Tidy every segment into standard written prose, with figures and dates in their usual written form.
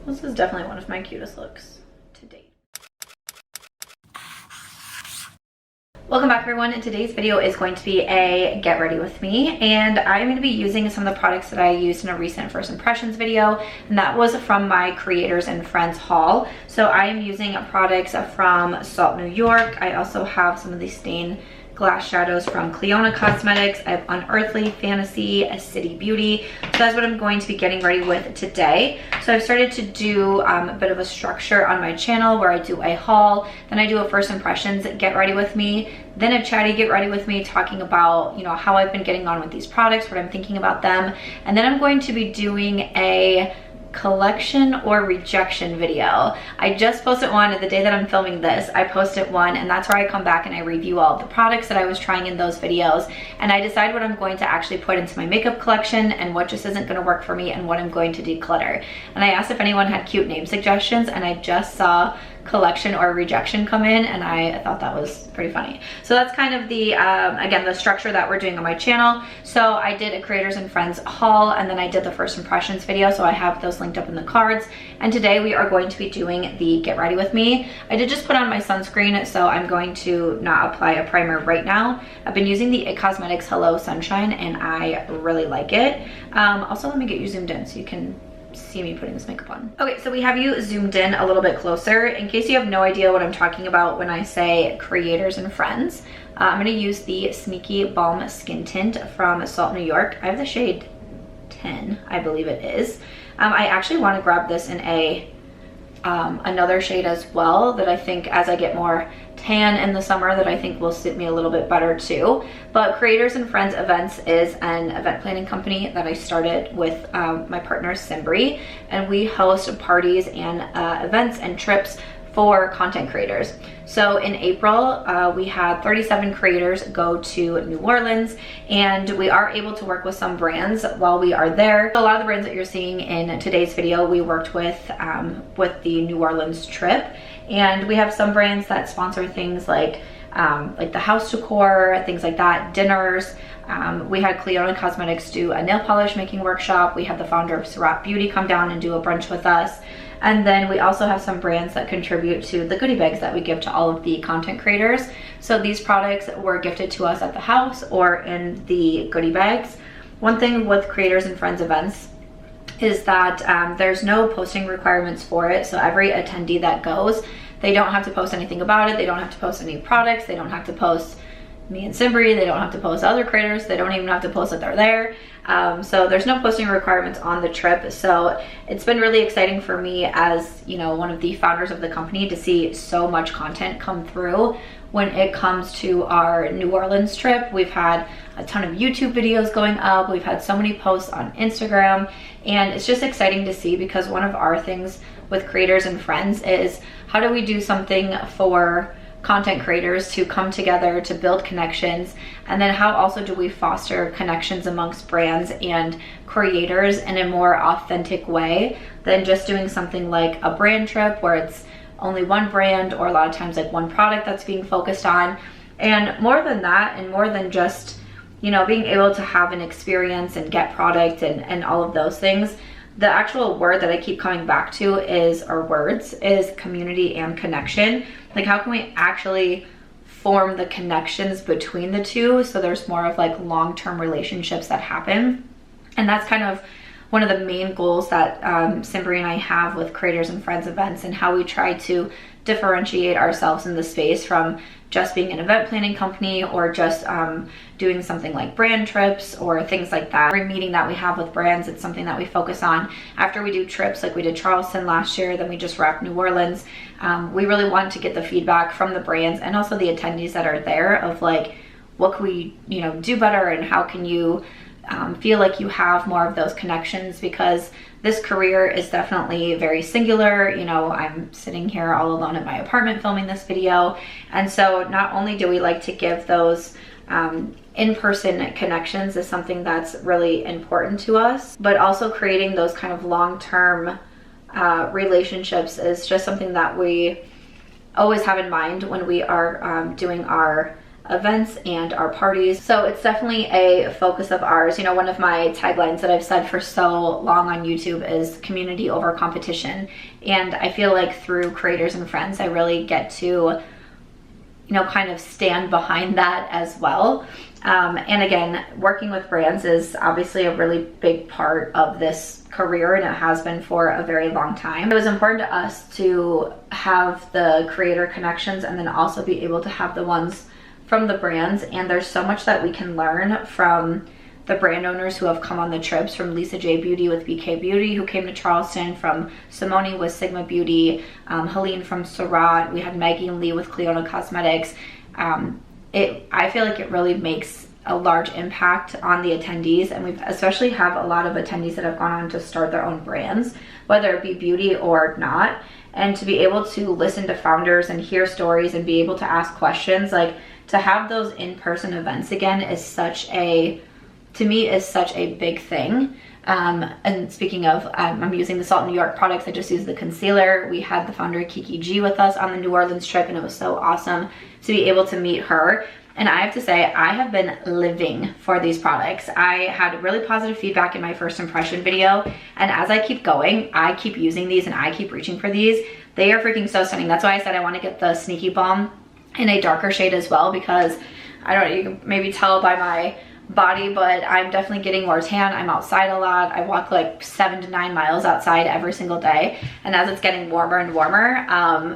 This is definitely one of my cutest looks to date. Welcome back everyone, and today's video is going to be a get ready with me, and I'm going to be using some of the products that I used in a recent first impressions video, and that was from my creators and friends haul. So I am using products from Salt New York. I also have some of these stained glass shadows from Clionadh Cosmetics. I have Unearthly, Fantasy, a City Beauty. So that's what I'm going to be getting ready with today. So I've started to do a bit of a structure on my channel where I do a haul, then I do a first impressions get ready with me, then a chatty get ready with me talking about, you know, how I've been getting on with these products, what I'm thinking about them, and then I'm going to be doing a collection or rejection video. I just posted one the day that I'm filming this. I posted one, and that's where I come back and I review all of the products that I was trying in those videos, and I decide what I'm going to actually put into my makeup collection and what just isn't going to work for me and what I'm going to declutter. And I asked if anyone had cute name suggestions, and I just saw collection or rejection come in, and I thought that was pretty funny. So that's kind of the again, the structure that we're doing on my channel. So I did a creators and friends haul, and then I did the first impressions video, so I have those linked up in the cards. And today we are going to be doing the get ready with me. I did just put on my sunscreen, so I'm going to not apply a primer right now. I've been using the IT Cosmetics Hello Sunshine, and I really like it. Also, let me get you zoomed in so you can see me putting this makeup on. Okay, so we have you zoomed in a little bit closer. In case you have no idea what I'm talking about when I say creators and friends, I'm gonna use the Sneaky Balm Skin Tint from Salt New York. I have the shade 10, I believe it is. I actually want to grab this in a another shade as well, that I think as I get more tan in the summer, that I think will suit me a little bit better too. But Creators and Friends Events is an event planning company that I started with my partner Simbri, and we host parties and events and trips for content creators. So in April, we had 37 creators go to New Orleans, and we are able to work with some brands while we are there. A lot of the brands that you're seeing in today's video, we worked with the New Orleans trip, and we have some brands that sponsor things like the house decor, things like that, dinners. We had Clionadh Cosmetics do a nail polish making workshop. We had the founder of Surratt Beauty come down and do a brunch with us. And then we also have some brands that contribute to the goodie bags that we give to all of the content creators. So these products were gifted to us at the house or in the goodie bags. One thing with Creators and Friends events is that there's no posting requirements for it. So every attendee that goes, they don't have to post anything about it. They don't have to post any products. They don't have to post me and Simbri. They don't have to post other creators. They don't even have to post that they're there. So there's no posting requirements on the trip. So it's been really exciting for me as, you know, one of the founders of the company to see so much content come through when it comes to our New Orleans trip. We've had a ton of YouTube videos going up. We've had so many posts on Instagram, and it's just exciting to see, because one of our things with Creators and Friends is how do we do something for content creators to come together to build connections, and then how also do we foster connections amongst brands and creators in a more authentic way than just doing something like a brand trip where it's only one brand, or a lot of times like one product that's being focused on. And more than that, and more than just, you know, being able to have an experience and get product and all of those things, the actual word that I keep coming back to is, or words, is community and connection. Like, how can we actually form the connections between the two so there's more of like long-term relationships that happen? And that's kind of one of the main goals that Simbri and I have with Creators and Friends events, and how we try to differentiate ourselves in the space from just being an event planning company, or just doing something like brand trips or things like that. Every meeting that we have with brands, it's something that we focus on. After we do trips, like we did Charleston last year, then we just wrapped New Orleans, we really want to get the feedback from the brands and also the attendees that are there of like, what can we, you know, do better, and how can you feel like you have more of those connections, because this career is definitely very singular. You know, I'm sitting here all alone at my apartment filming this video, and so not only do we like to give those in-person connections is something that's really important to us, but also creating those kind of long-term relationships is just something that we always have in mind when we are doing our events and our parties. So it's definitely a focus of ours. You know, one of my taglines that I've said for so long on YouTube is community over competition. And I feel like through creators and friends, I really get to, you know, kind of stand behind that as well. And again, working with brands is obviously a really big part of this career, and it has been for a very long time. It was important to us to have the creator connections and then also be able to have the ones from the brands. And there's so much that we can learn from the brand owners who have come on the trips, from Lisa J Beauty with BK Beauty, who came to Charleston, from Simone with Sigma Beauty, Helene from Surratt, we had Maggie and Lee with Clionadh Cosmetics. I feel like it really makes a large impact on the attendees, and we've especially have a lot of attendees that have gone on to start their own brands, whether it be beauty or not. And to be able to listen to founders and hear stories and be able to ask questions, like to have those in-person events again is such a, to me, is such a big thing. And speaking of, I'm using the Salt New York products. I just used the concealer. We had the founder Kiki G with us on the New Orleans trip, and it was so awesome to be able to meet her. And I have to say, I have been living for these products. I had really positive feedback in my first impression video, and as I keep going, I keep using these and I keep reaching for these. They are freaking so stunning. That's why I said I want to get the Sneaky Balm in a darker shade as well, because I don't know, you can maybe tell by my body, but I'm definitely getting more tan. I'm outside a lot. I walk like 7 to 9 miles outside every single day, and as it's getting warmer and warmer,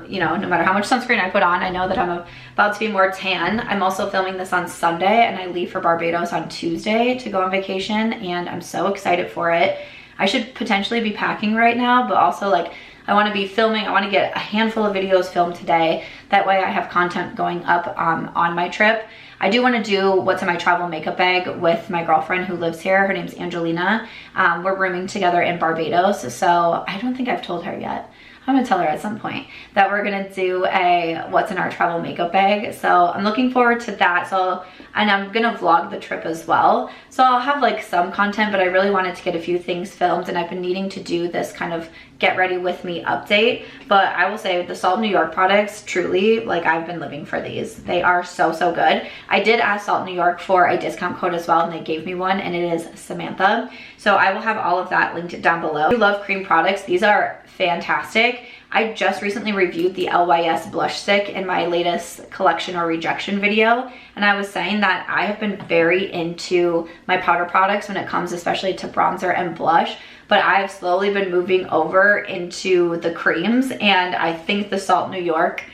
you know, no matter how much sunscreen I put on, I know that I'm about to be more tan. I'm also filming this on Sunday, and I leave for Barbados on Tuesday to go on vacation, and I'm so excited for it. I should potentially be packing right now, but also like I want to be filming. I want to get a handful of videos filmed today. That way I have content going up on my trip. I do want to do what's in my travel makeup bag with my girlfriend who lives here. Her name's Angelina. We're rooming together in Barbados, so I don't think I've told her yet. I'm gonna tell her at some point that we're gonna do a what's in our travel makeup bag. So I'm looking forward to that. So, and I'm gonna vlog the trip as well. So I'll have like some content, but I really wanted to get a few things filmed, and I've been needing to do this kind of get ready with me update. But I will say the Salt New York products, truly, like I've been living for these. They are so, so good. I did ask Salt New York for a discount code as well, and they gave me one, and it is Samantha. So I will have all of that linked down below. If you love cream products, these are fantastic. I just recently reviewed the LYS blush stick in my latest collection or rejection video, and I was saying that I have been very into my powder products when it comes especially to bronzer and blush, but I've slowly been moving over into the creams, and I think the Salt New York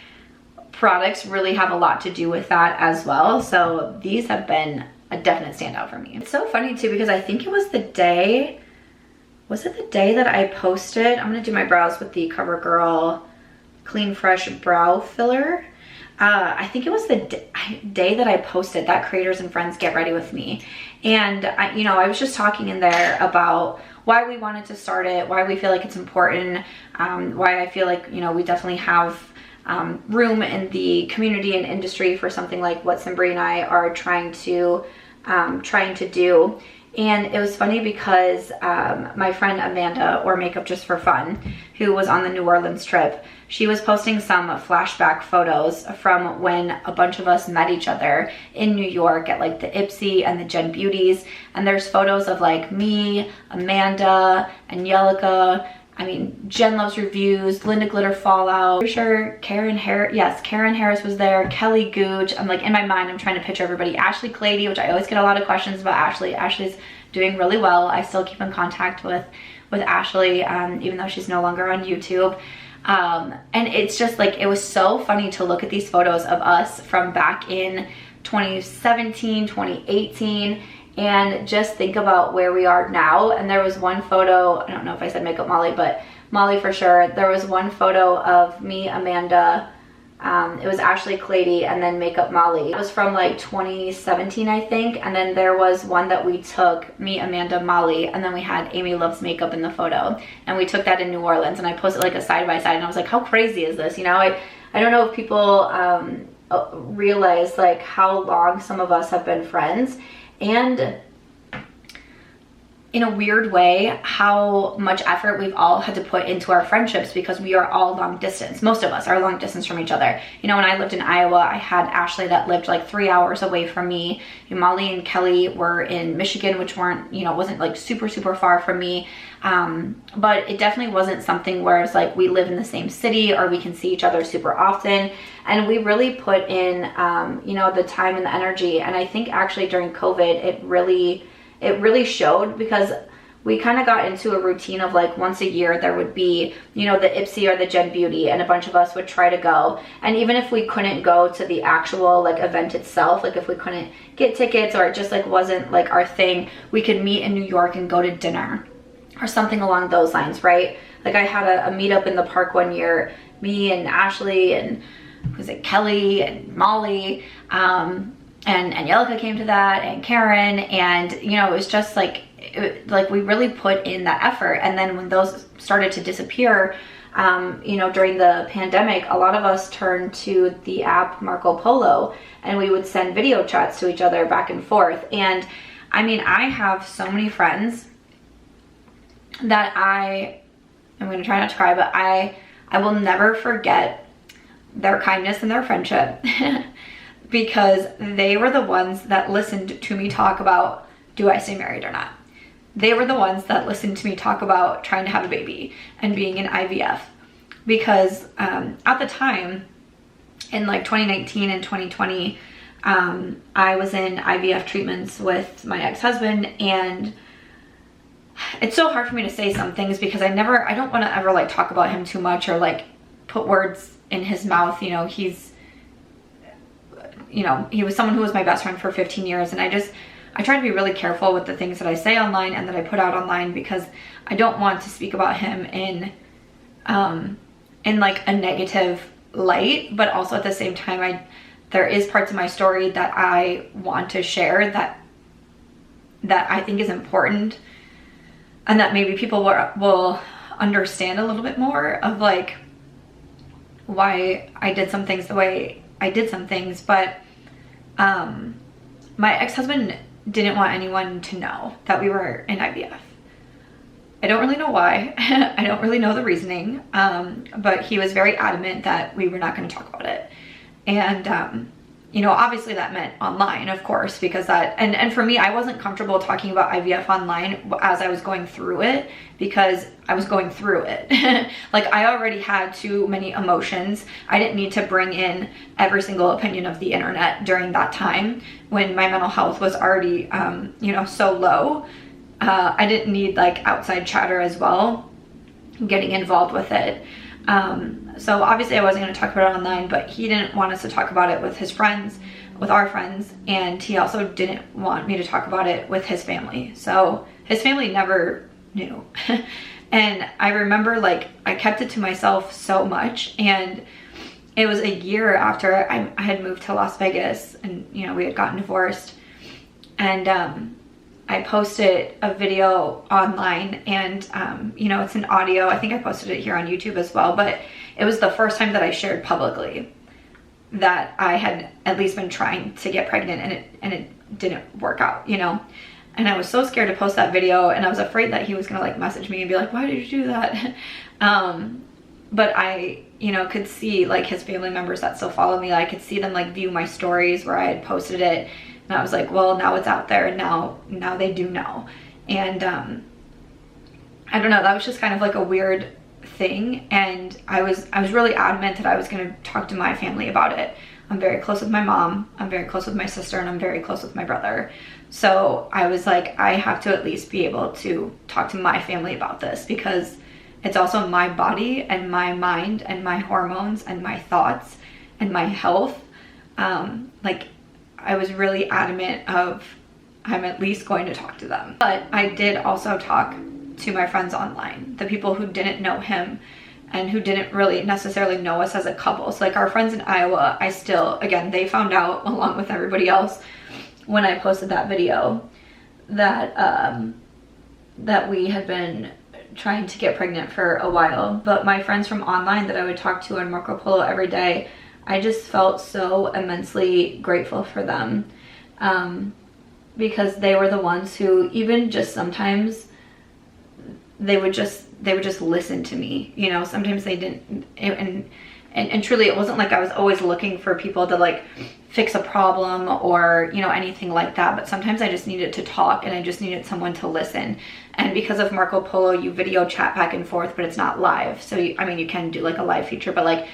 products really have a lot to do with that as well. So these have been a definite standout for me. It's so funny too, because I think it was the day, was it the day that I posted? I'm gonna do my brows with the CoverGirl Clean Fresh Brow Filler. I think it was the day that I posted that Creators and Friends Get Ready With Me. And you know, I was just talking in there about why we wanted to start it, why we feel like it's important, why I feel like, you know, we definitely have room in the community and industry for something like what Brie and I are trying to do. And it was funny because my friend Amanda, or Makeup Just for Fun, who was on the New Orleans trip, she was posting some flashback photos from when a bunch of us met each other in New York at like the Ipsy and the Gen Beauties. And there's photos of like me, Amanda, Angelica, I mean, Jen Loves Reviews, Linda Glitter Fallout, for sure Karen Harris, yes, Karen Harris was there, Kelly Gooch. I'm like, in my mind, I'm trying to picture everybody. Ashley Clady, which I always get a lot of questions about Ashley. Ashley's doing really well. I still keep in contact with Ashley, even though she's no longer on YouTube. And it's just like, it was so funny to look at these photos of us from back in 2017, 2018, and just think about where we are now. And there was one photo, I don't know if I said Makeup Molly, but Molly for sure. There was one photo of me, Amanda, it was Ashley Clady, and then Makeup Molly. It was from like 2017, I think. And then there was one that we took, me, Amanda, Molly, and then we had Amy Loves Makeup in the photo. And we took that in New Orleans, and I posted like a side by side, and I was like, how crazy is this? You know, I don't know if people realize like how long some of us have been friends. And in a weird way, how much effort we've all had to put into our friendships, because we are all long distance. Most of us are long distance from each other. You know, when I lived in Iowa, I had Ashley that lived like 3 hours away from me. Molly and Kelly were in Michigan, which weren't, you know, wasn't like super far from me. But it definitely wasn't something where it's like we live in the same city or we can see each other super often. And we really put in, you know, the time and the energy. And I think actually during COVID, it really showed, because we kind of got into a routine of like once a year there would be, you know, the Ipsy or the Gen Beauty, and a bunch of us would try to go. And even if we couldn't go to the actual like event itself, like if we couldn't get tickets or it just like wasn't like our thing, we could meet in New York and go to dinner or something along those lines, right? Like I had a meetup in the park one year, me and Ashley and was it Kelly and Molly, and Yelika came to that, and Karen, and you know, it was just like, like we really put in that effort. And then when those started to disappear, you know, during the pandemic, a lot of us turned to the app Marco Polo, and we would send video chats to each other back and forth. And I mean, I have so many friends that I'm gonna try not to cry, but I will never forget their kindness and their friendship because they were the ones that listened to me talk about, do I stay married or not? They were the ones that listened to me talk about trying to have a baby and being in IVF, because at the time in like 2019 and 2020, I was in IVF treatments with my ex-husband, and it's so hard for me to say some things because I don't want to ever like talk about him too much or like put words in his mouth. You know, he was someone who was my best friend for 15 years. And I try to be really careful with the things that I say online and that I put out online, because I don't want to speak about him in like a negative light, but also at the same time, there is parts of my story that I want to share that I think is important, and that maybe people will understand a little bit more of like why I did some things the way I did some things. But my ex-husband didn't want anyone to know that we were in IVF. I don't really know why. I don't really know the reasoning, but he was very adamant that we were not going to talk about it. And you know, obviously that meant online, of course, because and for me, I wasn't comfortable talking about IVF online as I was going through it, because I was going through it. Like I already had too many emotions. I didn't need to bring in every single opinion of the internet during that time when my mental health was already, you know, so low. I didn't need like outside chatter as well, getting involved with it. So obviously I wasn't going to talk about it online, but he didn't want us to talk about it with his friends, with our friends, and he also didn't want me to talk about it with his family. So his family never knew. And I remember like I kept it to myself so much, and it was a year after I had moved to Las Vegas, and you know, we had gotten divorced, and I posted a video online, and you know, it's an audio. I think I posted it here on YouTube as well, but it was the first time that I shared publicly that I had at least been trying to get pregnant, and it didn't work out, you know. And I was so scared to post that video, and I was afraid that he was gonna like message me and be like, why did you do that? But I, you know, could see like his family members that still follow me. I could see them like view my stories where I had posted it. And I was like, well, now it's out there, and now they do know. And I don't know, that was just kind of like a weird thing. And I was really adamant that I was going to talk to my family about it. I'm very close with my mom, I'm very close with my sister, and I'm very close with my brother. So I was like, I have to at least be able to talk to my family about this, because it's also my body and my mind and my hormones and my thoughts and my health. Like I was really adamant of, I'm at least going to talk to them. But I did also talk to my friends online, the people who didn't know him and who didn't really necessarily know us as a couple. So like our friends in Iowa, I still, again, they found out along with everybody else when I posted that video that that we had been trying to get pregnant for a while. But my friends from online that I would talk to on Marco Polo every day, I just felt so immensely grateful for them. because they were the ones who, even just sometimes, they would just listen to me, you know. Sometimes they didn't, and truly it wasn't like I was always looking for people to like fix a problem or, you know, anything like that, but sometimes I just needed to talk and I just needed someone to listen. And because of Marco Polo, you video chat back and forth, but it's not live. So I mean, you can do like a live feature, but like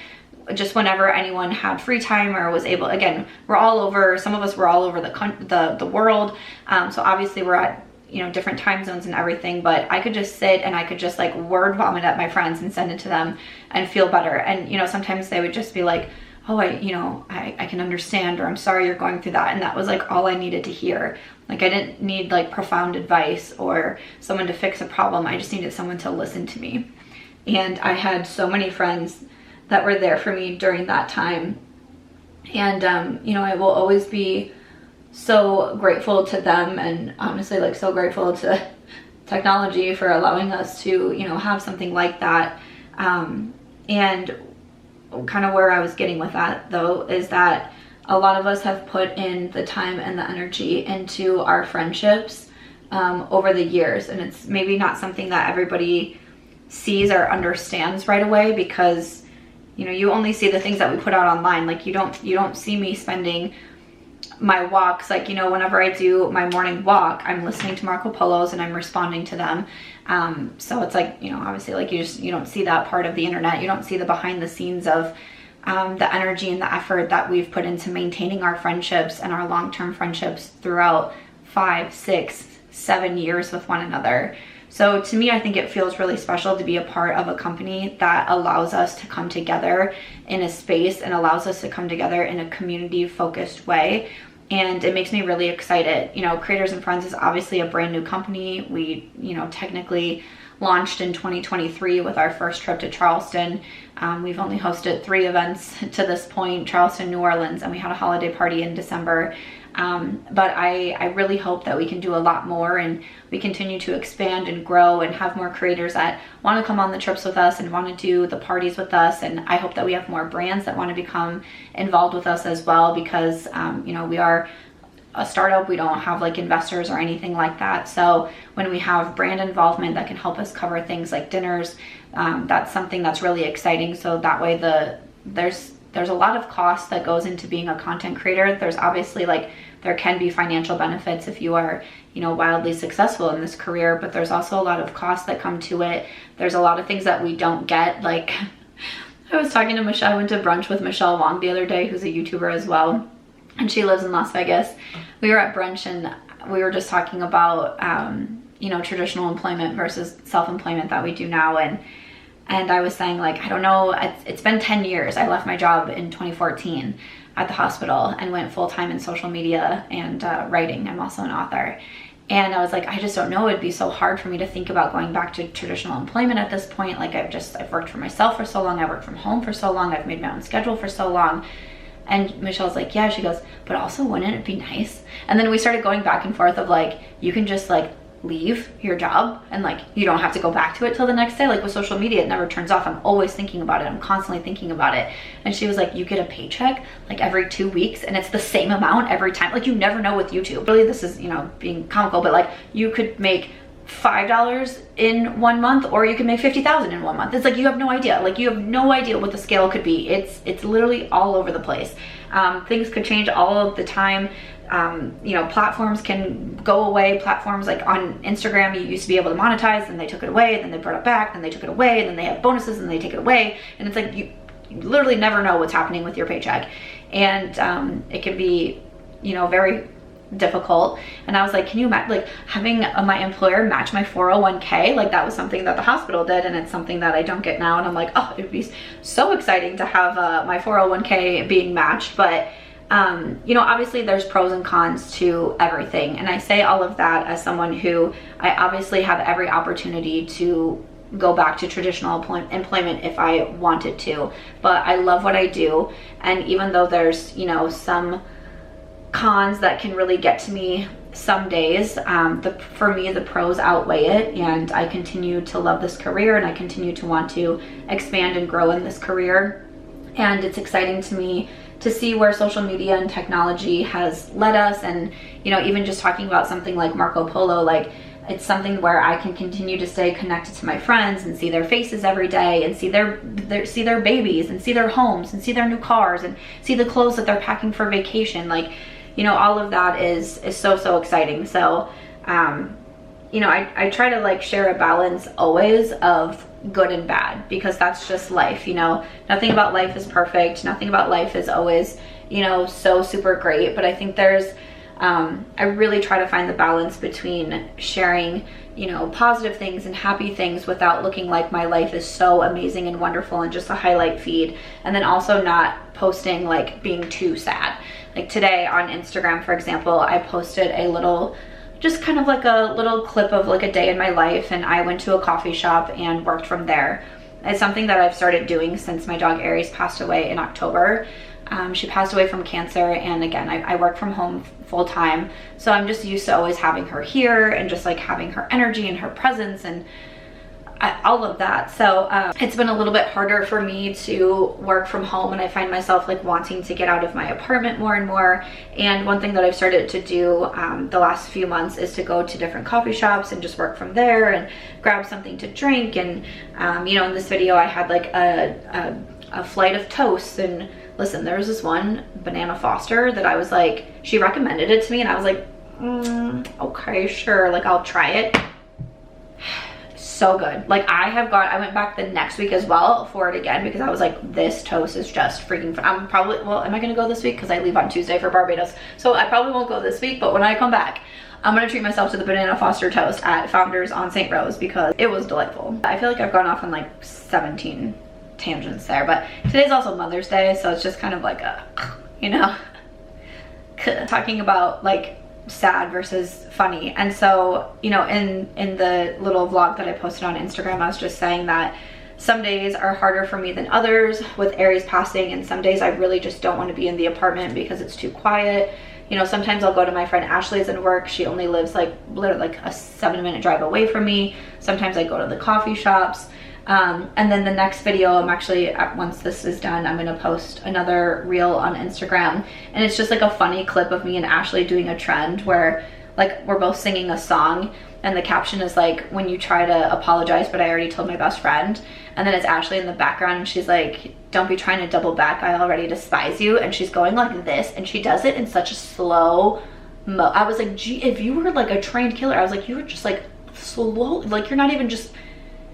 just whenever anyone had free time or was able, again, we're all over, some of us were all over the world. So obviously we're at, you know, different time zones and everything, but I could just sit and I could just like word vomit at my friends and send it to them and feel better. And, you know, sometimes they would just be like, oh, I can understand, or I'm sorry you're going through that. And that was like all I needed to hear. Like I didn't need like profound advice or someone to fix a problem. I just needed someone to listen to me. And I had so many friends that were there for me during that time. And, you know, I will always be so grateful to them, and honestly like so grateful to technology for allowing us to, you know, have something like that. And kind of where I was getting with that though is that a lot of us have put in the time and the energy into our friendships over the years, and it's maybe not something that everybody sees or understands right away, because, you know, you only see the things that we put out online. Like you don't see me spending my walks, like, you know, whenever I do my morning walk, I'm listening to Marco Polos and I'm responding to them. So it's like, you know, obviously like you don't see that part of the internet. You don't see the behind the scenes of the energy and the effort that we've put into maintaining our friendships and our long-term friendships throughout 5, 6, 7 years with one another. So to me, I think it feels really special to be a part of a company that allows us to come together in a space and allows us to come together in a community focused way. And it makes me really excited. You know, Creators and Friends is obviously a brand new company. We, you know, technically launched in 2023 with our first trip to Charleston. We've only hosted 3 events to this point, Charleston, New Orleans, and we had a holiday party in December. But I really hope that we can do a lot more, and we continue to expand and grow and have more creators that want to come on the trips with us and want to do the parties with us. And I hope that we have more brands that want to become involved with us as well, because, you know, we are a startup. We don't have like investors or anything like that. So when we have brand involvement that can help us cover things like dinners, that's something that's really exciting. So that way there's a lot of cost that goes into being a content creator. There's obviously like, there can be financial benefits if you are, you know, wildly successful in this career, but there's also a lot of costs that come to it. There's a lot of things that we don't get. Like I was talking to Michelle, I went to brunch with Michelle Wong the other day, who's a YouTuber as well, and she lives in Las Vegas. We were at brunch and we were just talking about, you know, traditional employment versus self-employment that we do now. And I was saying, like, I don't know, it's been 10 years. I left my job in 2014 at the hospital and went full-time in social media and writing. I'm also an author. And I was like, I just don't know. It'd be so hard for me to think about going back to traditional employment at this point. Like I've worked for myself for so long. I worked from home for so long. I've made my own schedule for so long. And Michelle's like, yeah, she goes, but also wouldn't it be nice? And then we started going back and forth of like, you can just like leave your job and like you don't have to go back to it till the next day. Like with social media, it never turns off. I'm always thinking about it. I'm constantly thinking about it. And she was like, you get a paycheck like every 2 weeks and it's the same amount every time. Like you never know with YouTube. Really, this is, you know, being comical, but like you could make $5 in 1 month, or you can make 50,000 in 1 month. It's like you have no idea. Like you have no idea what the scale could be. It's literally all over the place. Things could change all of the time. You know, platforms can go away. Platforms like on Instagram, you used to be able to monetize, and they took it away, then they brought it back, then they took it away, and then they have bonuses and they take it away. And it's like you literally never know what's happening with your paycheck. And it can be, you know, very difficult. And I was like, can you imagine like having my employer match my 401k? Like that was something that the hospital did, and it's something that I don't get now. And I'm like, oh, it'd be so exciting to have my 401k being matched. But you know, obviously there's pros and cons to everything. And I say all of that as someone who I obviously have every opportunity to go back to traditional employment if I wanted to. But I love what I do. And even though there's, you know, some cons that can really get to me some days, for me the pros outweigh it, and I continue to love this career, and I continue to want to expand and grow in this career. And it's exciting to me to see where social media and technology has led us. And, you know, even just talking about something like Marco Polo, like it's something where I can continue to stay connected to my friends and see their faces every day and see their babies and see their homes and see their new cars and see the clothes that they're packing for vacation. Like, you know, all of that is so exciting. So, you know, I try to like share a balance always of good and bad, because that's just life. You know, nothing about life is perfect. Nothing about life is always, you know, so super great. But I think there's, I really try to find the balance between sharing, you know, positive things and happy things without looking like my life is so amazing and wonderful and just a highlight feed. And then also not posting like being too sad. Like today on Instagram, for example, I posted a little, just kind of like a little clip of like a day in my life, and I went to a coffee shop and worked from there. It's something that I've started doing since my dog Aries passed away in October. She passed away from cancer, and again, I work from home full time, so I'm just used to always having her here and just like having her energy and her presence and all of that. So it's been a little bit harder for me to work from home, and I find myself like wanting to get out of my apartment more and more. And one thing that I've started to do the last few months is to go to different coffee shops and just work from there and grab something to drink. And you know, in this video I had like a flight of toasts, and listen, there was this one banana Foster that I was like, she recommended it to me, and I was like, okay, sure, like I'll try it. So good. Like I went back the next week as well for it again, because I was like, this toast is just freaking fun. I'm probably, well, am I gonna go this week? Because I leave on Tuesday for Barbados, so I probably won't go this week, but when I come back, I'm gonna treat myself to the banana Foster toast at Founders on St. Rose, because it was delightful. I feel like I've gone off on like 17 tangents there, but today's also Mother's Day, so it's just kind of like a, you know, talking about like sad versus funny. And so, you know, in the little vlog that I posted on Instagram, I was just saying that some days are harder for me than others with Aries passing, and some days I really just don't want to be in the apartment because it's too quiet. You know, sometimes I'll go to my friend Ashley's and work. She only lives like literally like a 7-minute drive away from me. Sometimes I go to the coffee shops. And then the next video, I'm actually, once this is done, I'm gonna post another reel on Instagram, and it's just like a funny clip of me and Ashley doing a trend where like we're both singing a song, and the caption is like, when you try to apologize but I already told my best friend. And then it's Ashley in the background, and she's like, don't be trying to double back, I already despise you. And she's going like this, and she does it in such a slow I was like, gee, if you were like a trained killer, I was like, you were just like slow, like you're not even just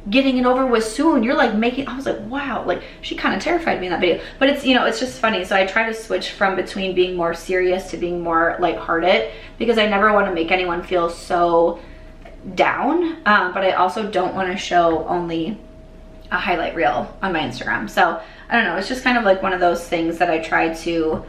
getting it over with soon, you're like making, I was like, wow, like she kind of terrified me in that video. But it's, you know, it's just funny. So I try to switch from between being more serious to being more lighthearted, because I never want to make anyone feel so down, but I also don't want to show only a highlight reel on my Instagram. So I don't know, it's just kind of like one of those things that I try to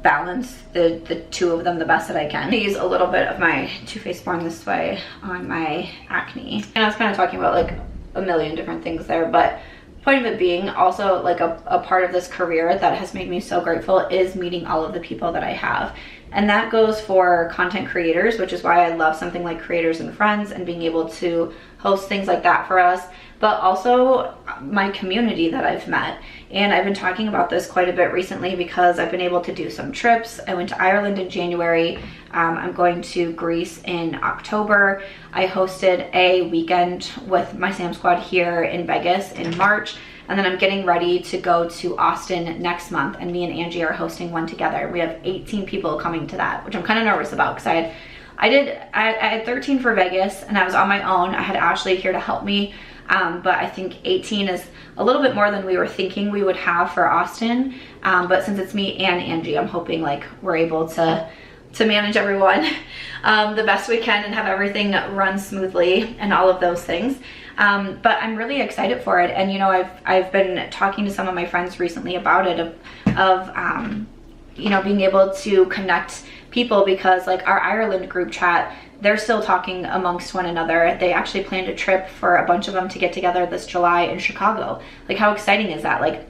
balance the two of them the best that I can. I use a little bit of my Too Faced Born This Way on my acne, and I was kind of talking about like a million different things there, but point of it being also like a part of this career that has made me so grateful is meeting all of the people that I have. And that goes for content creators, which is why I love something like Creators and Friends and being able to host things like that for us, but also my community that I've met. And I've been talking about this quite a bit recently because I've been able to do some trips. I went to Ireland in January. I'm going to Greece in October. I hosted a weekend with my Sam Squad here in Vegas in March. And then I'm getting ready to go to Austin next month, and me and Angie are hosting one together. We have 18 people coming to that, which I'm kind of nervous about, because I had 13 for Vegas and I was on my own. I had Ashley here to help me, but I think 18 is a little bit more than we were thinking we would have for Austin. But since it's me and Angie, I'm hoping like we're able to manage everyone the best we can and have everything run smoothly and all of those things. But I'm really excited for it. And you know, I've been talking to some of my friends recently about it, of you know, being able to connect people, because like our Ireland group chat, they're still talking amongst one another. They actually planned a trip for a bunch of them to get together this July in Chicago. Like, how exciting is that? Like,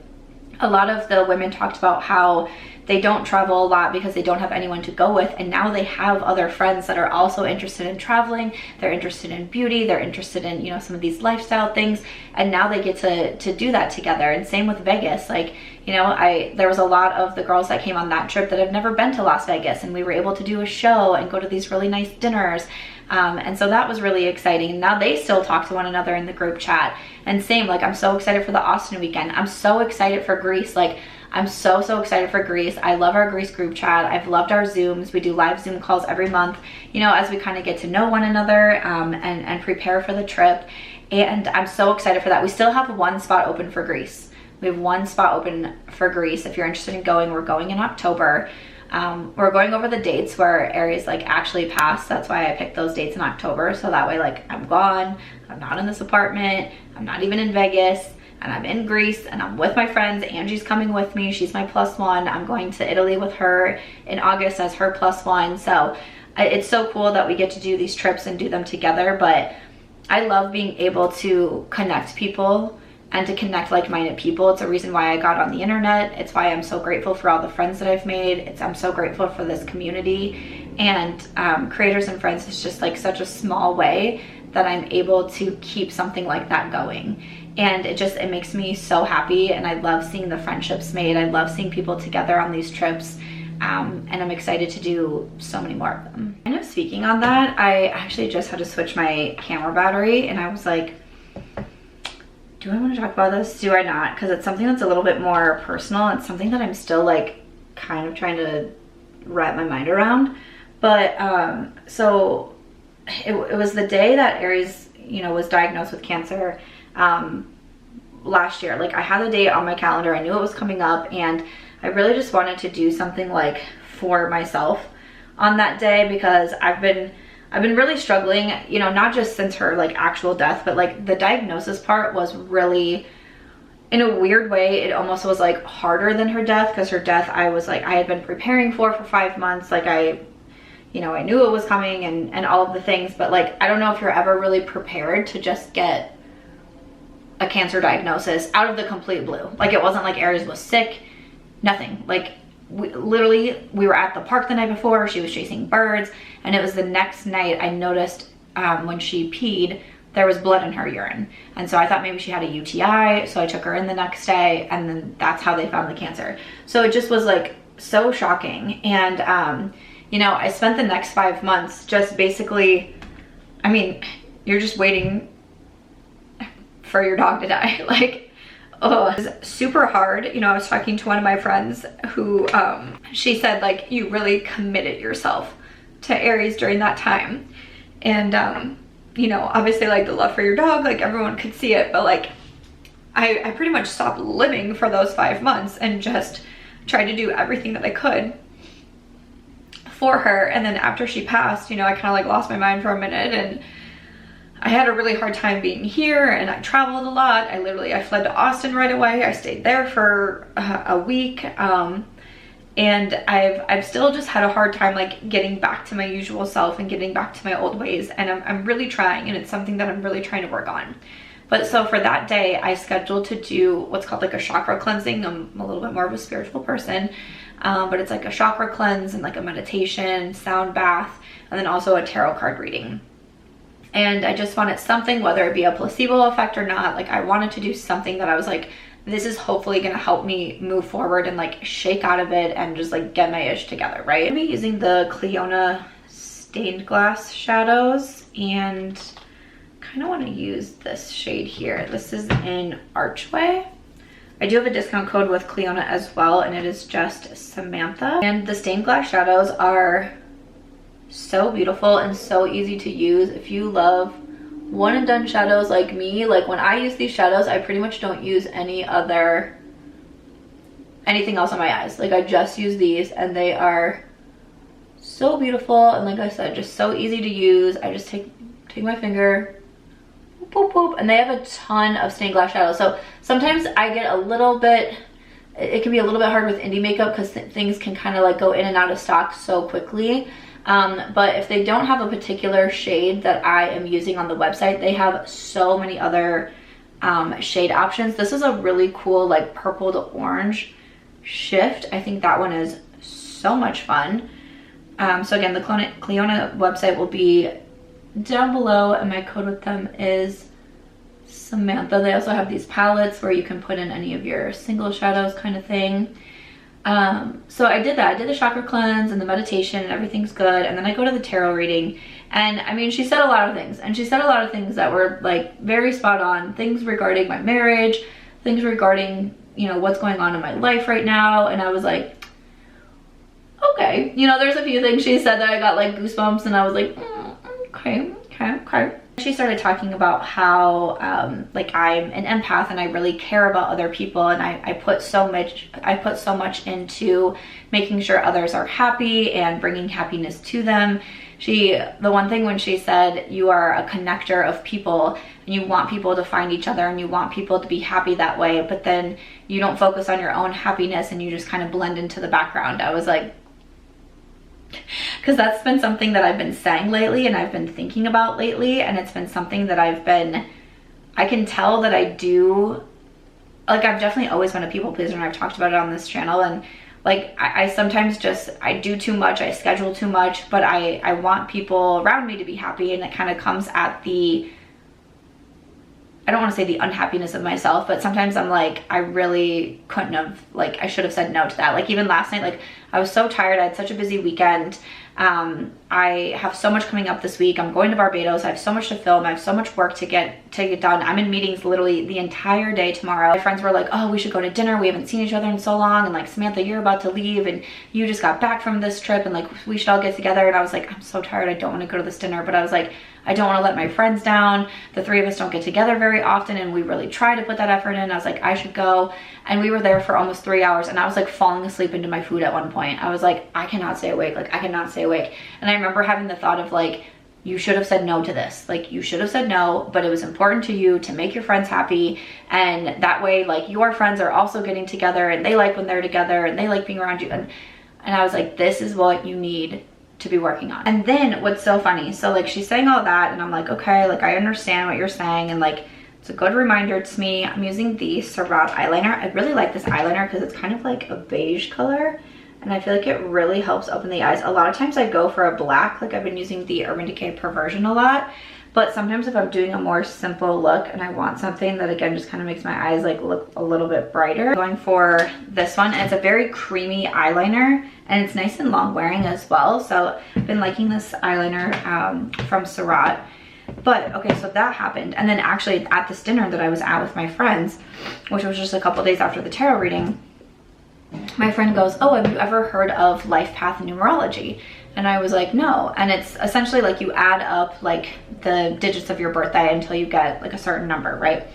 a lot of the women talked about how they don't travel a lot because they don't have anyone to go with, and now they have other friends that are also interested in traveling. They're interested in beauty, they're interested in, you know, some of these lifestyle things, and now they get to do that together. And same with Vegas. Like, you know, there was a lot of the girls that came on that trip that have never been to Las Vegas, and we were able to do a show and go to these really nice dinners. And so that was really exciting. Now they still talk to one another in the group chat. And same, like, I'm so excited for the Austin weekend. I'm so excited for Greece. Like, I'm so excited for Greece. I love our Greece group chat. I've loved our Zooms. We do live Zoom calls every month, you know, as we kind of get to know one another and prepare for the trip. And I'm so excited for that. We still have one spot open for Greece. We have one spot open for Greece. If you're interested in going, we're going in October. We're going over the dates where Aries like actually passed. That's why I picked those dates in October. So that way, like, I'm gone, I'm not in this apartment, I'm not even in Vegas, and I'm in Greece, and I'm with my friends. Angie's coming with me. She's my +1. I'm going to Italy with her in August as her +1. So it's so cool that we get to do these trips and do them together. But I love being able to connect people and to connect like-minded people. It's a reason why I got on the internet. It's why I'm so grateful for all the friends that I've made. I'm so grateful for this community. And Creators and Friends is just like such a small way that I'm able to keep something like that going. And it makes me so happy, and I love seeing the friendships made. I love seeing people together on these trips, and I'm excited to do so many more of them. Kind of speaking on that, I actually just had to switch my camera battery, and I was like, do I want to talk about this? Do I not? Because it's something that's a little bit more personal. It's something that I'm still like kind of trying to wrap my mind around. But so it was the day that Aries, you know, was diagnosed with cancer last year. Like, I had the date on my calendar. I knew it was coming up, and I really just wanted to do something like for myself on that day, because I've been really struggling, you know, not just since her like actual death, but like the diagnosis part was really, in a weird way, it almost was like harder than her death, because her death I had been preparing for 5 months. Like, you know, I knew it was coming and all of the things, but like, I don't know if you're ever really prepared to just get a cancer diagnosis out of the complete blue. Like, it wasn't like Aries was sick, nothing. Like, we were at the park the night before, she was chasing birds, and it was the next night I noticed when she peed, there was blood in her urine. And so I thought maybe she had a UTI, so I took her in the next day, and then that's how they found the cancer. So it just was like so shocking. And you know, I spent the next 5 months just basically, I mean, you're just waiting for your dog to die. Like, oh, it was super hard. You know, I was talking to one of my friends who, she said, like, you really committed yourself to Aries during that time. And, you know, obviously, like, the love for your dog, like, everyone could see it, but like, I pretty much stopped living for those 5 months and just tried to do everything that I could for her. And then after she passed, you know, I kind of like lost my mind for a minute, and I had a really hard time being here, and I traveled a lot. I fled to Austin right away. I stayed there for a week. And I've still just had a hard time like getting back to my usual self and getting back to my old ways. And I'm really trying, and it's something that I'm really trying to work on. But so for that day, I scheduled to do what's called like a chakra cleansing. I'm a little bit more of a spiritual person, but it's like a chakra cleanse and like a meditation, sound bath, and then also a tarot card reading. And I just wanted something, whether it be a placebo effect or not, like I wanted to do something that I was like, this is hopefully gonna help me move forward and like shake out of it and just like get my ish together, right? I'm gonna be using the Clionadh stained glass shadows, and kind of want to use this shade here. This is in Archway. I do have a discount code with Clionadh as well, and it is just Samantha. And the stained glass shadows are so beautiful and so easy to use. If you love one and done shadows like me, like when I use these shadows, I pretty much don't use anything else on my eyes. Like I just use these, and they are so beautiful, and like I said, just so easy to use. I just take my finger, boop, boop, and they have a ton of stained glass shadows. So sometimes I get a little bit, it can be a little bit hard with indie makeup because things can kind of like go in and out of stock so quickly. But if they don't have a particular shade that I am using on the website, they have so many other shade options. This is a really cool like purple to orange shift. I think that one is so much fun. So again, the Clionadh website will be down below, and my code with them is Samantha. They also have these palettes where you can put in any of your single shadows kind of thing. So I did that. I did the chakra cleanse and the meditation and everything's good. And then I go to the tarot reading, and I mean, she said a lot of things, and she said a lot of things that were like very spot on. Things regarding my marriage, things regarding, you know, what's going on in my life right now. And I was like, okay, you know, there's a few things she said that I got like goosebumps, and I was like, okay. She started talking about how like I'm an empath and I really care about other people, and I put so much into making sure others are happy and bringing happiness to them. The one thing when she said you are a connector of people, and you want people to find each other and you want people to be happy that way, but then you don't focus on your own happiness and you just kind of blend into the background. I was like, because that's been something that I've been saying lately and I've been thinking about lately, and it's been something that I can tell that I do, like I've definitely always been a people pleaser, and I've talked about it on this channel, and like I sometimes just, I do too much, I schedule too much, but I want people around me to be happy, and it kind of comes at the, I don't want to say the unhappiness of myself, but sometimes I'm like, I really couldn't have, like, I should have said no to that. Like even last night, like I was so tired. I had such a busy weekend. I have so much coming up this week. I'm going to Barbados. I have so much to film. I have so much work to get done. I'm in meetings literally the entire day tomorrow. My friends were like, oh, we should go to dinner. We haven't seen each other in so long. And like, Samantha, you're about to leave and you just got back from this trip, and like, we should all get together. And I was like, I'm so tired. I don't want to go to this dinner. But I was like, I don't want to let my friends down. The three of us don't get together very often, and we really try to put that effort in. I was like, I should go. And we were there for almost 3 hours, and I was like falling asleep into my food at one point. I was like, I cannot stay awake. Like, I cannot stay awake. And I remember having the thought of like, you should have said no to this. Like, you should have said no, but it was important to you to make your friends happy. And that way, like, your friends are also getting together, and they like when they're together, and they like being around you. And I was like, this is what you need to be working on. And then what's so funny, so like she's saying all that, and I'm like, okay, like I understand what you're saying, and like it's a good reminder to me. I'm using the Surratt eyeliner. I really like this eyeliner because it's kind of like a beige color, and I feel like it really helps open the eyes. A lot of times I go for a black, like I've been using the Urban Decay Perversion a lot, but sometimes if I'm doing a more simple look and I want something that again just kind of makes my eyes like look a little bit brighter, I'm going for this one. And it's a very creamy eyeliner, and it's nice and long wearing as well. So I've been liking this eyeliner from Surratt. But okay, so that happened, and then actually at this dinner that I was at with my friends, which was just a couple days after the tarot reading, my friend goes, oh, have you ever heard of life path numerology? And I was like, no. And it's essentially like you add up like the digits of your birthday until you get like a certain number, right?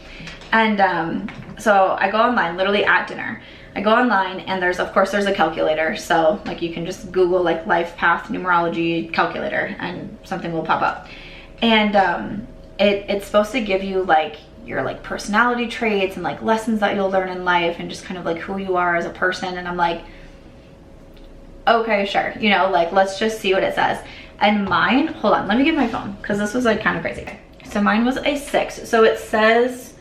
And so I go online literally at dinner. I go online, and of course there's a calculator. So like you can just Google like life path numerology calculator and something will pop up. And it's supposed to give you like your like personality traits and like lessons that you'll learn in life, and just kind of like who you are as a person. And I'm like, okay, sure, you know, like let's just see what it says. And mine, hold on, let me get my phone, because this was like kind of crazy. So mine was a 6. So it says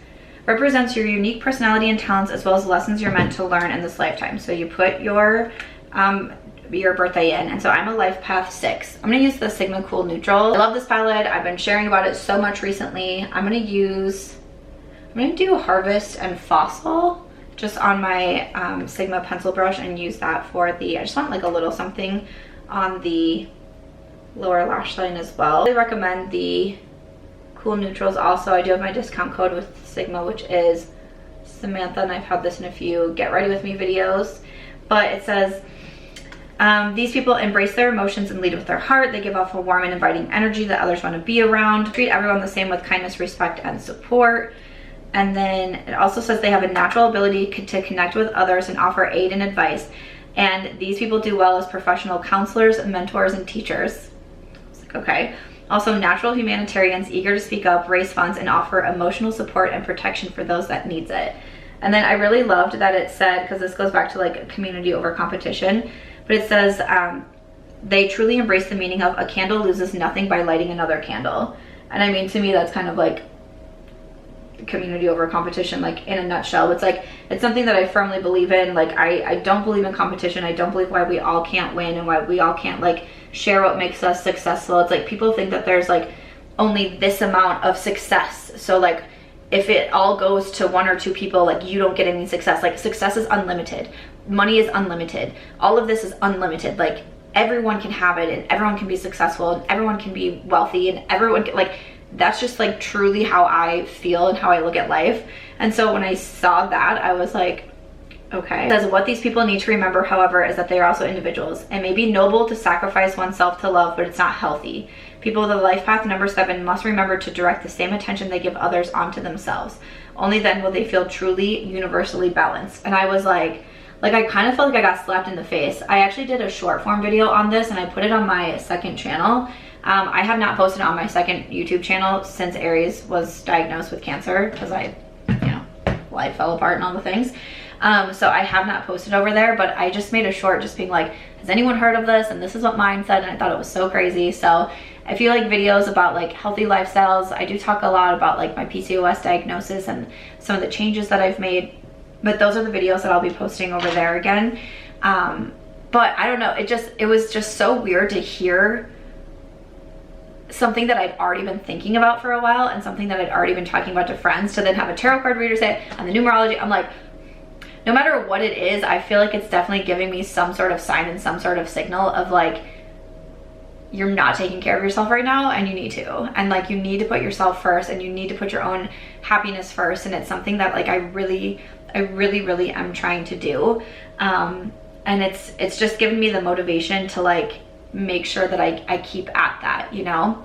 represents your unique personality and talents, as well as lessons you're meant to learn in this lifetime. So you put your birthday in, and so I'm a life path 6. I'm gonna use the Sigma Cool Neutral. I love this palette. I've been sharing about it so much recently. I'm gonna do Harvest and Fossil just on my Sigma pencil brush, and use that for I just want like a little something on the lower lash line as well. I recommend the Cool Neutrals also. I do have my discount code with Sigma, which is Samantha, and I've had this in a few Get Ready With Me videos. But it says, these people embrace their emotions and lead with their heart. They give off a warm and inviting energy that others want to be around. Treat everyone the same with kindness, respect, and support. And then it also says they have a natural ability to connect with others and offer aid and advice. And these people do well as professional counselors, mentors, and teachers. I was like, okay. Also natural humanitarians, eager to speak up, raise funds, and offer emotional support and protection for those that needs it. And then I really loved that it said, because this goes back to like a community over competition, but it says they truly embrace the meaning of a candle loses nothing by lighting another candle. And I mean, to me, that's kind of like community over competition, like in a nutshell. It's like, it's something that I firmly believe in. Like I don't believe in competition. I don't believe why we all can't win and why we all can't like share what makes us successful. It's like people think that there's like only this amount of success, so like if it all goes to one or two people, like you don't get any success. Like success is unlimited, money is unlimited, all of this is unlimited. Like everyone can have it and everyone can be successful and everyone can be wealthy and everyone can, like, that's just like truly how I feel and how I look at life. And so when I saw that, I was like, okay. Because what these people need to remember, however, is that they are also individuals. It may be noble to sacrifice oneself to love, but it's not healthy. People with a life path number 7 must remember to direct the same attention they give others onto themselves. Only then will they feel truly universally balanced. And I was like I kind of felt like I got slapped in the face. I actually did a short form video on this and I put it on my second channel. I have not posted on my second YouTube channel since Aries was diagnosed with cancer, because life fell apart and all the things. So I have not posted over there, but I just made a short just being like, has anyone heard of this? And this is what mine said, and I thought it was so crazy. So if you like videos about like healthy lifestyles, I do talk a lot about like my PCOS diagnosis and some of the changes that I've made, but those are the videos that I'll be posting over there again. But I don't know, it was just so weird to hear something that I'd already been thinking about for a while and something that I'd already been talking about to friends, to then have a tarot card reader say it, and the numerology. I'm like, no matter what it is, I feel like it's definitely giving me some sort of sign and some sort of signal of like, you're not taking care of yourself right now and you need to. And like, you need to put yourself first and you need to put your own happiness first. And it's something that like I really am trying to do. And it's just given me the motivation to like make sure that I keep at that, you know?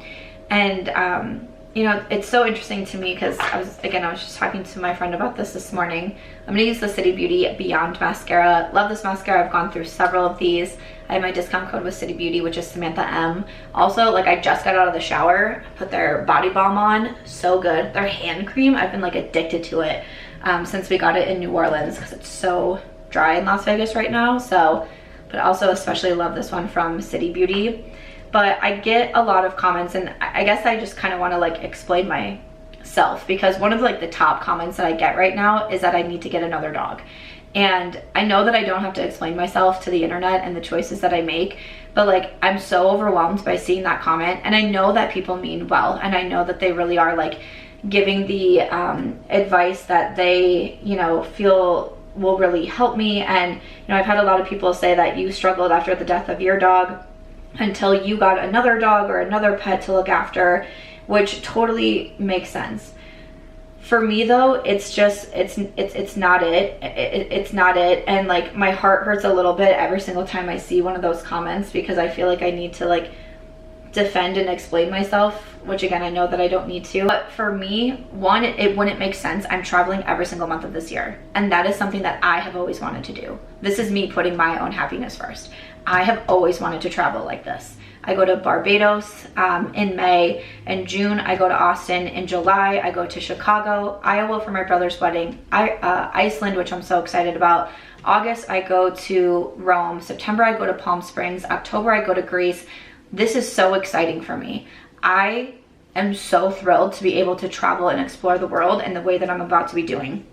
And you know, it's so interesting to me because I was just talking to my friend about this morning. I'm gonna use the City Beauty Beyond mascara. Love this mascara. I've gone through several of these. I have my discount code with City Beauty, which is Samantha M. Also, like, I just got out of the shower, put their body balm on, so good. Their hand cream, I've been like addicted to it since we got it in New Orleans because it's so dry in Las Vegas right now. So, but also especially love this one from City Beauty. But I get a lot of comments, and I guess I just kind of want to like explain myself, because one of like the top comments that I get right now is that I need to get another dog. And I know that I don't have to explain myself to the internet and the choices that I make, but like I'm so overwhelmed by seeing that comment. And I know that people mean well, and I know that they really are like giving the advice that they, you know, feel will really help me. And, you know, I've had a lot of people say that you struggled after the death of your dog until you got another dog or another pet to look after, which totally makes sense. For me though, it's just, it's not it. It's not it. And like my heart hurts a little bit every single time I see one of those comments, because I feel like I need to like defend and explain myself, which again, I know that I don't need to. But for me, one, it wouldn't make sense. I'm traveling every single month of this year, and that is something that I have always wanted to do. This is me putting my own happiness first. I have always wanted to travel like this. I go to Barbados in May. In June, I go to Austin. In July, I go to Chicago, Iowa for my brother's wedding, Iceland, which I'm so excited about. August, I go to Rome. September, I go to Palm Springs. October, I go to Greece. This is so exciting for me. I am so thrilled to be able to travel and explore the world in the way that I'm about to be doing.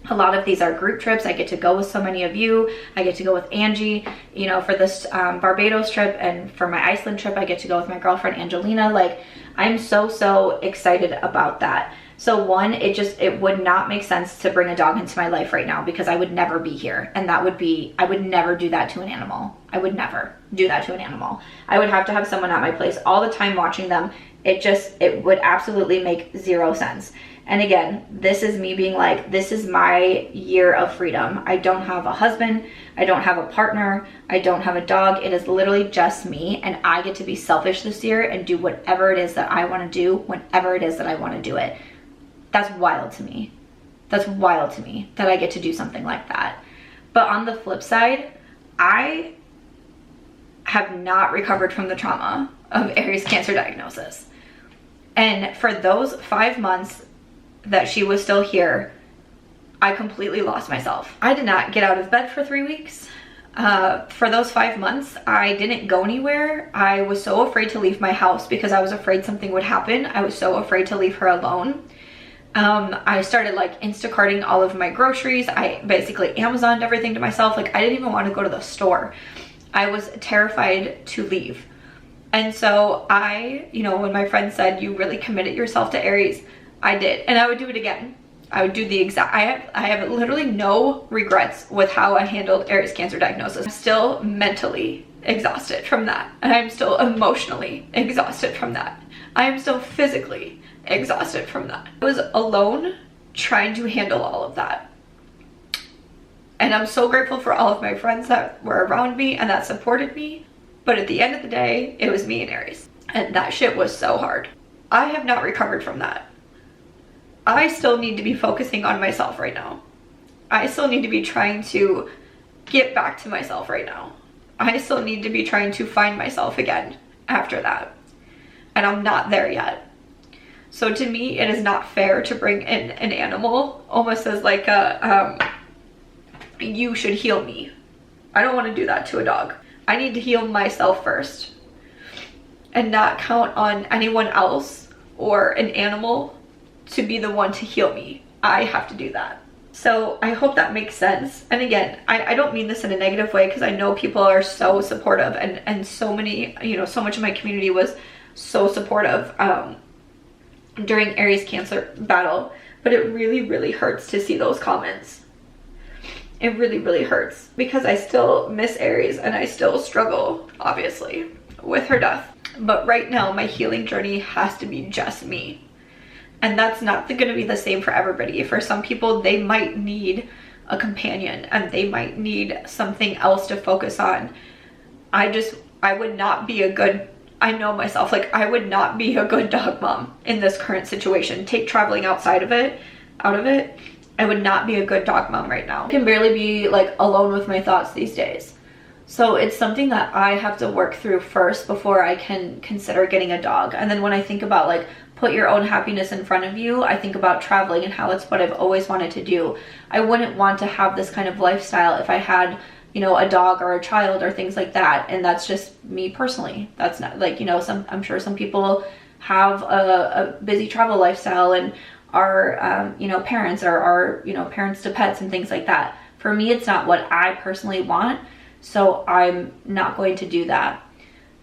A lot of these are group trips. I get to go with so many of you. I get to go with Angie, you know, for this Barbados trip, and for my Iceland trip, I get to go with my girlfriend Angelina. Like, I'm so excited about that. So one, it would not make sense to bring a dog into my life right now, because I would never be here. And that would be, I would never do that to an animal. I would never do that to an animal. I would have to have someone at my place all the time watching them. It would absolutely make zero sense. And again, this is me being like, this is my year of freedom. I don't have a husband. I don't have a partner. I don't have a dog. It is literally just me, and I get to be selfish this year and do whatever it is that I want to do whenever it is that I want to do it. That's wild to me. That's wild to me that I get to do something like that. But on the flip side, I have not recovered from the trauma of Aries cancer diagnosis. And for those 5 months that she was still here, I completely lost myself. I did not get out of bed for 3 weeks. For those 5 months, I didn't go anywhere. I was so afraid to leave my house because I was afraid something would happen. I was so afraid to leave her alone. I started like Instacarting all of my groceries. I basically Amazoned everything to myself. Like I didn't even want to go to the store. I was terrified to leave. And so I, you know, when my friend said, you really committed yourself to Aries, I did. And I would do it again. I would do the exact, I have literally no regrets with how I handled Aries Cancer diagnosis. I'm still mentally exhausted from that. And I'm still emotionally exhausted from that. I am still physically exhausted from that. I was alone trying to handle all of that. And I'm so grateful for all of my friends that were around me and that supported me. But at the end of the day, it was me and Aries. And that shit was so hard. I have not recovered from that. I still need to be focusing on myself right now. I still need to be trying to get back to myself right now. I still need to be trying to find myself again after that. And I'm not there yet. So to me, it is not fair to bring in an animal almost as like a, you should heal me. I don't want to do that to a dog. I need to heal myself first and not count on anyone else or an animal to be the one to heal me. I have to do that. So I hope that makes sense. And again, I don't mean this in a negative way because I know people are so supportive and so many, you know, so much of my community was so supportive during Aries Cancer battle, but it really, really hurts to see those comments. It really, really hurts because I still miss Aries and I still struggle, obviously, with her death. But right now, my healing journey has to be just me. And that's not going to be the same for everybody. For some people, they might need a companion and they might need something else to focus on. I would not be a good, I know myself, like I would not be a good dog mom in this current situation. Take traveling outside of it, out of it, I would not be a good dog mom right now. I can barely be like alone with my thoughts these days. So it's something that I have to work through first before I can consider getting a dog. And then when I think about like, put your own happiness in front of you, I think about traveling and how it's what I've always wanted to do. I wouldn't want to have this kind of lifestyle if I had, you know, a dog or a child or things like that. And that's just me personally. That's not like, you know, I'm sure some people have a busy travel lifestyle and are, you know, parents or are, you know, parents to pets and things like that. For me, it's not what I personally want. So I'm not going to do that.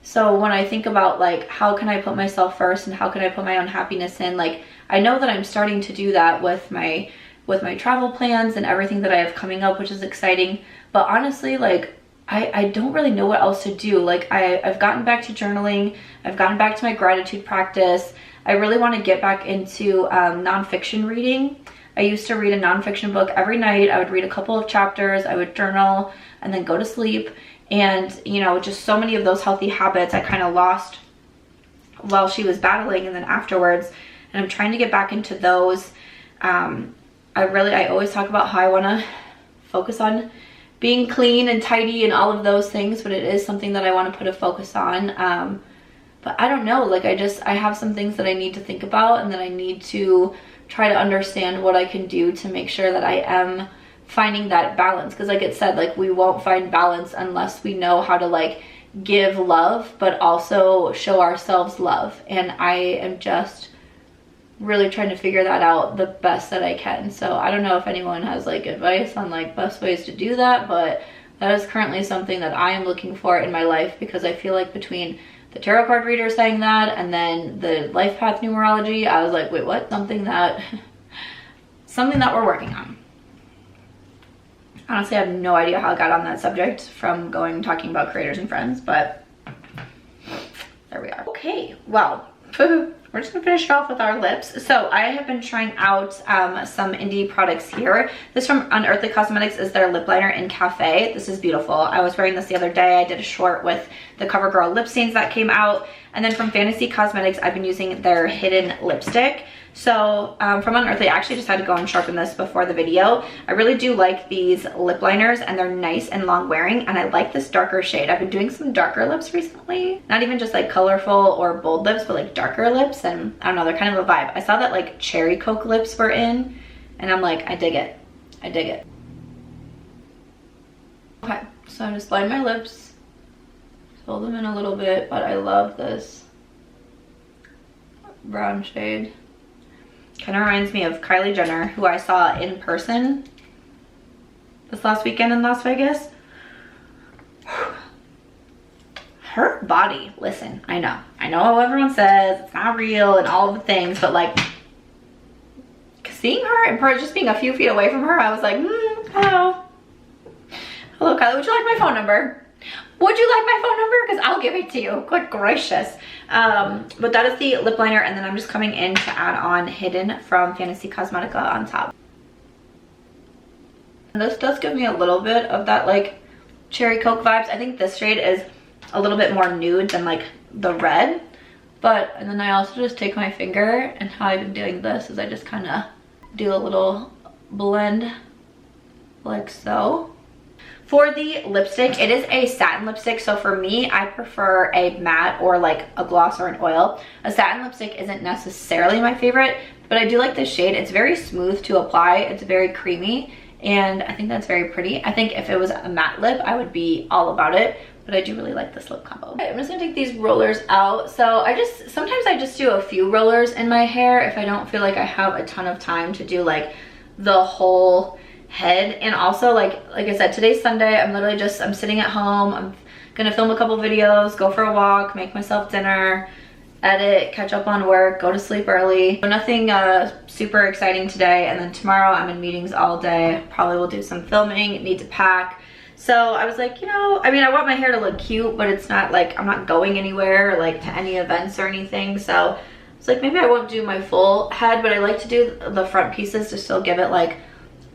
So when I think about like, how can I put myself first and how can I put my own happiness in, like, I know that I'm starting to do that with my travel plans and everything that I have coming up, which is exciting. But honestly, like, I don't really know what else to do. Like I've gotten back to journaling. I've gotten back to my gratitude practice. I really want to get back into nonfiction reading. I used to read a nonfiction book every night. I would read a couple of chapters. I would journal and then go to sleep. And, you know, just so many of those healthy habits I kind of lost while she was battling and then afterwards. And I'm trying to get back into those. I always talk about how I want to focus on being clean and tidy and all of those things, but it is something that I want to put a focus on. But I don't know, like I have some things that I need to think about and that I need to try to understand what I can do to make sure that I am finding that balance. Because like it said, like we won't find balance unless we know how to like give love but also show ourselves love. And I am just really trying to figure that out the best that I can. So I don't know if anyone has like advice on like best ways to do that, but that is currently something that I am looking for in my life, because I feel like between the tarot card reader saying that and then the life path numerology, I was like, wait, what? Something that we're working on. Honestly, I have no idea how I got on that subject from talking about creators and friends, but there we are. Okay, well, we're just gonna finish it off with our lips. So I have been trying out some indie products here. This from Unearthly Cosmetics is their lip liner in Cafe. This is beautiful. I was wearing this the other day. I did a short with the Covergirl lip stains that came out. And then from Fantasy Cosmetics, I've been using their hidden lipstick. So from Unearthly, I actually just had to go and sharpen this before the video. I really do like these lip liners and they're nice and long wearing, and I like this darker shade. I've been doing some darker lips recently. Not even just like colorful or bold lips, but like darker lips, and I don't know, they're kind of a vibe. I saw that like cherry coke lips were in and I'm like, I dig it. I dig it. Okay, so I'm just line my lips, fill them in a little bit, but I love this brown shade. Kind of reminds me of Kylie Jenner, who I saw in person this last weekend in Las Vegas. Her body, listen, I know everyone says it's not real and all of the things, but like seeing her in person, just being a few feet away from her, I was like, hello Kylie, would you like my phone number? Would you like my phone number? Because I'll give it to you. Good gracious. But that is the lip liner, and then I'm just coming in to add on Hidden from Fantasy Cosmetica on top. And this does give me a little bit of that like cherry coke vibes. I think this shade is a little bit more nude than like the red. But, and then I also just take my finger, and how I've been doing this is I just kind of do a little blend like so. For the lipstick, it is a satin lipstick, so for me, I prefer a matte or like a gloss or an oil. A satin lipstick isn't necessarily my favorite, but I do like this shade. It's very smooth to apply. It's very creamy, and I think that's very pretty. I think if it was a matte lip, I would be all about it, but I do really like this lip combo. Okay, I'm just gonna take these rollers out. So sometimes I just do a few rollers in my hair if I don't feel like I have a ton of time to do like the whole head. And also like I said, today's Sunday. I'm sitting at home. I'm gonna film a couple videos, go for a walk, make myself dinner, edit, catch up on work, go to sleep early. So nothing super exciting today. And then tomorrow I'm in meetings all day. Probably will do some filming, need to pack. So I was like, you know, I mean, I want my hair to look cute, but it's not like I'm not going anywhere, like to any events or anything. So it's like, maybe I won't do my full head, but I like to do the front pieces to still give it like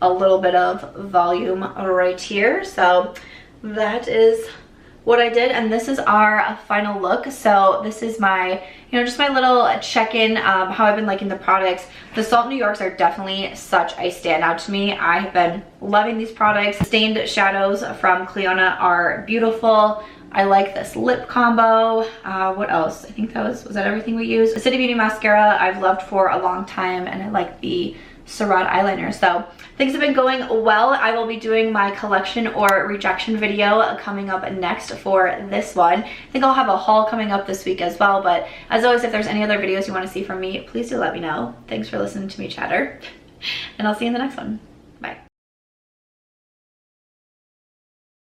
a little bit of volume right here. So that is what I did, and this is our final look. So this is my, you know, just my little check-in, how I've been liking the products. The Salt New Yorks are definitely such a standout to me. I have been loving these products. Stained shadows from Clionadh are beautiful. I like this lip combo. What else? I think was that everything we used? The City Beauty mascara I've loved for a long time, and I like the Surratt eyeliner. So things have been going well. I will be doing my collection or rejection video coming up next for this one. I think I'll have a haul coming up this week as well, but as always, if there's any other videos you want to see from me, please do let me know. Thanks for listening to me chatter, and I'll see you in the next one.